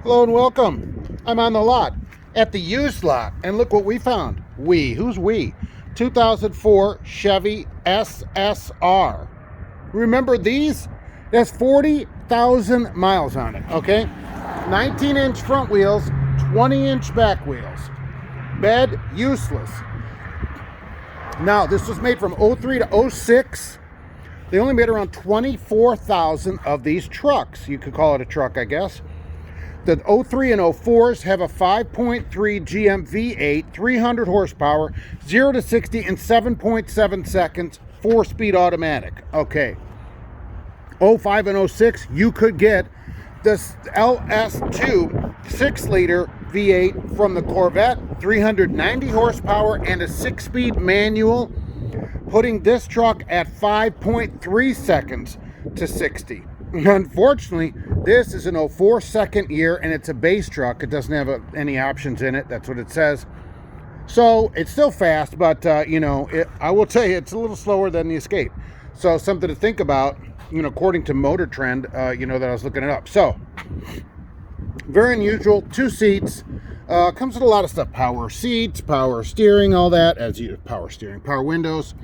Hello and welcome. I'm on the lot at the used lot, and look what we found. Who's we? 2004 Chevy SSR. Remember these? That's 40,000 miles on it, okay? 19-inch front wheels, 20-inch back wheels. Bed, useless. Now, this was made from 03 to 06. They only made around 24,000 of these trucks. You could call it a truck, I guess. The 03 and 04s have a 5.3 GM V8, 300 horsepower, 0 to 60 in 7.7 seconds, 4-speed automatic. Okay. 05 and 06, you could get this LS2 6-liter V8 from the Corvette, 390 horsepower and a 6-speed manual, putting this truck at 5.3 seconds to 60. Unfortunately, this is an 04 second year, and it's a base truck. It doesn't have any options in it. That's what it says. So it's still fast, but I will tell you, it's a little slower than the Escape. So something to think about, according to Motor Trend, that I was looking it up. So very unusual. 2 seats. Comes with a lot of stuff. Power seats, power steering, all that. Power steering, power windows.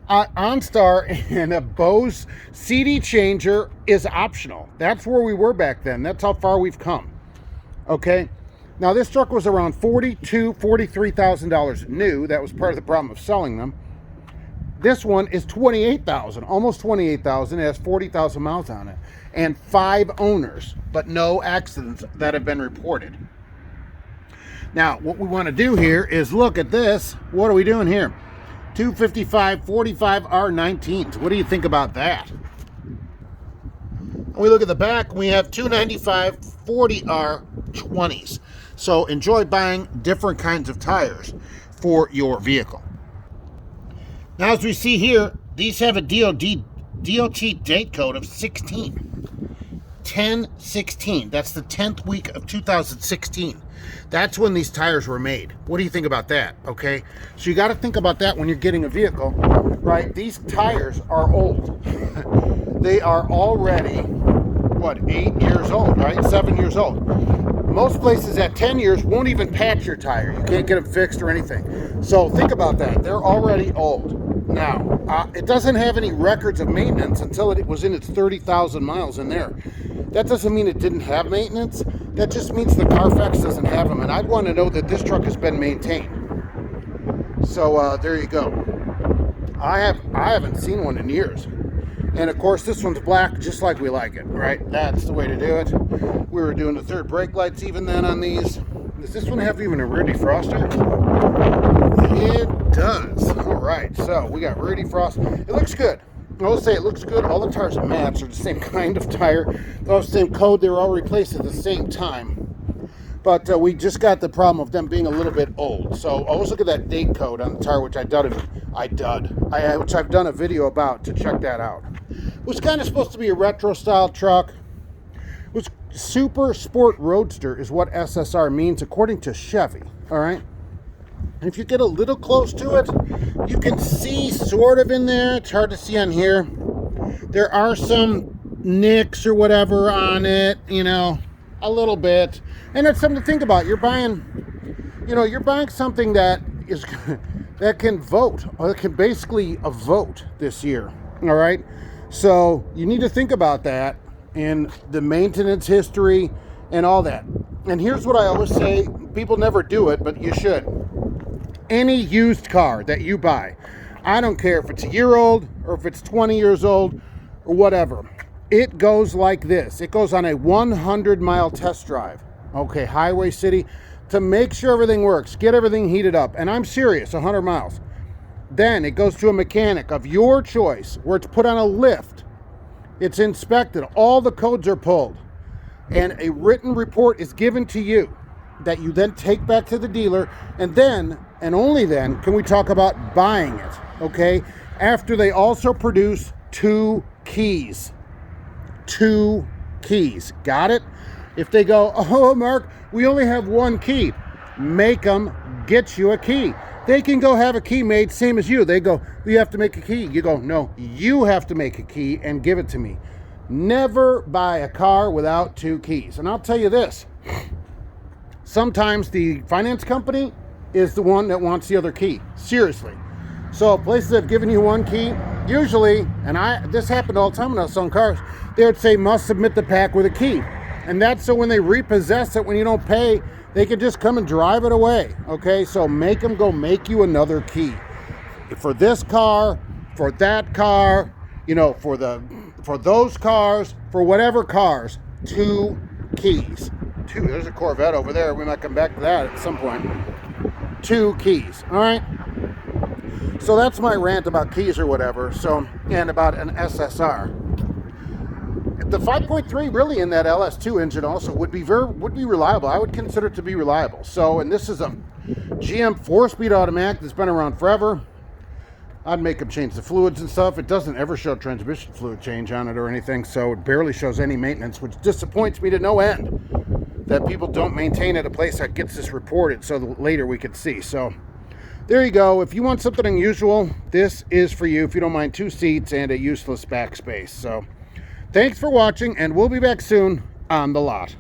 OnStar and a Bose CD changer is optional. That's where we were back then. That's how far we've come. Okay. Now this truck was around $43,000 new. That was part of the problem of selling them. This one is $28,000, almost $28,000. It has 40,000 miles on it and 5 owners, but no accidents that have been reported. Now, what we want to do here is look at this. What are we doing here? 255 45 R19s. What do you think about that? We look at the back, we have 295 40 R20s. So enjoy buying different kinds of tires for your vehicle. Now, as we see here, these have a DOT date code of 10/16. That's the 10th week of 2016. That's when these tires were made. What do you think about that? Okay, so you got to think about that when you're getting a vehicle, right? These tires are old. They are already, 8 years old, right? 7 years old. Most places at 10 years won't even patch your tire. You can't get them fixed or anything. So think about that. They're already old. Now, it doesn't have any records of maintenance until it was in its 30,000 miles in there. That doesn't mean it didn't have maintenance. That just means the Carfax doesn't have them. And I'd want to know that this truck has been maintained. So there you go. I haven't seen one in years. And of course, this one's black, just like we like it, right? That's the way to do it. We were doing the third brake lights even then on these. Does this one have even a rear defroster? It does. All right, so we got rear defrost. It looks good. I will say it looks good. All the tires are matched. They're the same kind of tire. They're all the same code. They were all replaced at the same time. But we just got the problem of them being a little bit old. So always look at that date code on the tire, which I've done a video about to check that out. It was kind of supposed to be a retro style truck. It was Super Sport Roadster is what SSR means according to Chevy. All right. And if you get a little close to it, you can see sort of in there. It's hard to see on here. There are some nicks or whatever on it, a little bit. And that's something to think about. You're buying something that is that can vote, or that can basically vote this year. All right. So you need to think about that and the maintenance history and all that. And here's what I always say. People never do it, but you should. Any used car that you buy, I don't care if it's a year old or if it's 20 years old or whatever, it goes like this. It goes on a 100-mile test drive, okay, highway, city, to make sure everything works, get everything heated up. And I'm serious, 100 miles. Then it goes to a mechanic of your choice where it's put on a lift. It's inspected. All the codes are pulled. And a written report is given to you that you then take back to the dealer, and then, and only then, can we talk about buying it, okay? After they also produce 2 keys. 2 keys. Got it? If they go, oh, Mark, we only have 1 key, make them get you a key. They can go have a key made, same as you. They go, you have to make a key. You go, no, you have to make a key and give it to me. Never buy a car without 2 keys. And I'll tell you this, sometimes the finance company is the one that wants the other key. Seriously. So places that have given you 1 key, usually, and this happened all the time when I was selling cars, they would say must submit the pack with a key. And that's so when they repossess it, when you don't pay, they can just come and drive it away. Okay, so make them go make you another key. For this car, for that car, you know, for those cars, for whatever cars, 2 keys. 2, there's a Corvette over there. We might come back to that at some point. 2 keys, all right? So that's my rant about keys or whatever. So, and about an SSR. The 5.3 really in that LS2 engine also would be reliable. I would consider it to be reliable. So, and this is a GM 4-speed automatic that's been around forever. I'd make them change the fluids and stuff. It doesn't ever show transmission fluid change on it or anything, so it barely shows any maintenance, which disappoints me to no end that people don't maintain at a place that gets this reported so that later we could see. So there you go. If you want something unusual, this is for you if you don't mind 2 seats and a useless backspace. So thanks for watching, and we'll be back soon on the lot.